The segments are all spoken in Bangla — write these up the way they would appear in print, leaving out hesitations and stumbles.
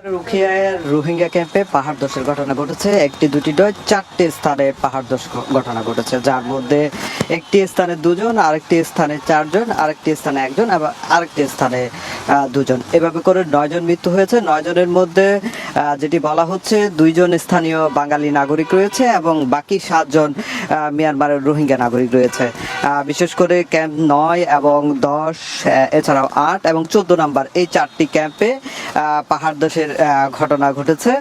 রুখিয়ার রোহিঙ্গা ক্যাম্পে পাহাড় ধসের ঘটনা ঘটেছে। একটি দুটি নয়, চারটি স্থানে পাহাড় ধস ঘটনা ঘটেছে, যার মধ্যে একটি স্থানে দুজন, আরেকটি স্থানে চারজন, আরেকটি স্থানে একজন এবং আরেকটি স্থানে দুজন, এভাবে করে 9 জন মৃত্যু হয়েছে। 9 জনের মধ্যে যেটি বলা হচ্ছে 2 জন স্থানীয় বাঙালি নাগরিক রয়েছে এবং বাকি 7 জন মিয়ানমারের রোহিঙ্গা নাগরিক রয়েছে। বিশেষ করে ক্যাম্প 9 এবং 10, এছাড়াও 8 এবং 14 নম্বর, এই 4টি ক্যাম্পে পাহাড় ধসের ঘটনা ঘটেছে।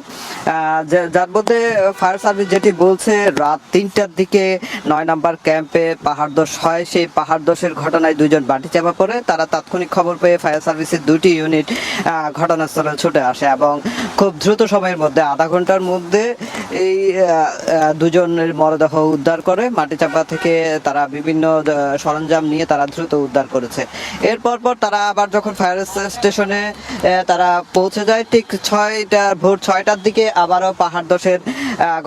যার মধ্যে ফায়ার সার্ভিস যেটি বলছে, রাত 3টার দিকে 9 নম্বর ক্যাম্পে পাহাড় ধস হয়। সেই পাহাড় ধসের ঘটনায় 2 জন বাটি চাপা পড়ে। তারা তাৎক্ষণিক খবর পেয়ে ফায়ার সার্ভিসের 2টি ইউনিট ঘটনাস্থলে ছুটে আসে এবং খুব দ্রুত সময়ের মধ্যে, আধা ঘন্টার মধ্যে এই 2 জনের মরদেহ উদ্ধার করে। মাটি চাপা থেকে তারা বিভিন্ন সরঞ্জাম নিয়ে তারা দ্রুত উদ্ধার করেছে। এরপর তারা আবার যখন ফায়ার স্টেশনে তারা পৌঁছে যায়, ঠিক ভোর 6টার দিকে আবারও পাহাড় ধসের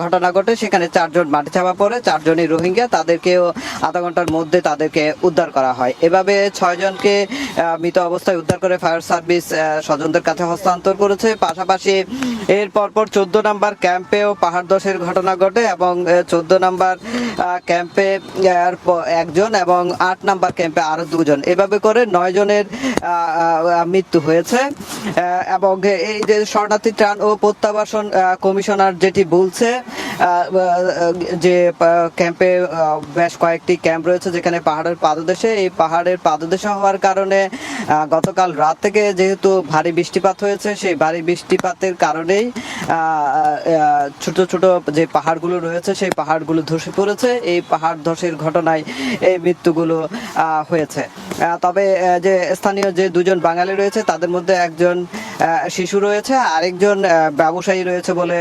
ঘটনা ঘটে। সেখানে 4 জন মাটি চাপা পড়ে, 4জনই রোহিঙ্গা। তাদেরকেও আধা ঘন্টার মধ্যে তাদেরকে উদ্ধার করা হয়। এভাবে 6 জনকে মৃত অবস্থায় উদ্ধার করে ফায়ার সার্ভিস স্বজনদের কাছে হস্তান্তর করেছে। পাশাপাশি এর পরপর 14 নম্বর ক্যাম্পেও পাহাড় ধসের ঘটনা ঘটে এবং 14 নম্বর ক্যাম্পে 1 জন এবং 8 নম্বর ক্যাম্পে আরো 2 জন, এভাবে করে 9 জনের মৃত্যু হয়েছে। এবং এই যে শরণার্থী ত্রাণ ও প্রত্যাবাসন কমিশনার যেটি বলছে, যে ক্যাম্পে বেশ কয়েকটি ক্যাম্প রয়েছে যেখানে পাহাড়ের পাদদেশে, এই পাহাড়ের পাদদেশে হওয়ার কারণে গতকাল রাত থেকে যেহেতু ভারী বৃষ্টিপাত হয়েছে, সেই ভারী বৃষ্টিপাতের কারণেই ছোট ছোট যে পাহাড়গুলো রয়েছে সেই পাহাড়গুলো ধসে পড়েছে। এই পাহাড় ধসের ঘটনায় এই মৃত্যুগুলো হয়েছে। তবে যে স্থানীয় যে 2 জন বাঙালি রয়েছে তাদের মধ্যে 1 জন শিশু রয়েছে, আরেকজন ব্যবসায়ী রয়েছে বলে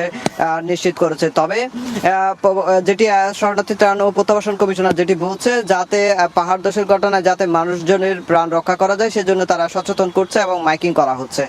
নিশ্চিত করেছে। তবে যেটি শরণার্থী ত্রাণ ও প্রত্যাবাসন কমিশনার যেটি বলছে, যাতে পাহাড় ধসের ঘটনায় যাতে মানুষজনের প্রাণ রক্ষা করা যায় সেজন্য তারা সচেতন করছে এবং মাইকিং করা হচ্ছে।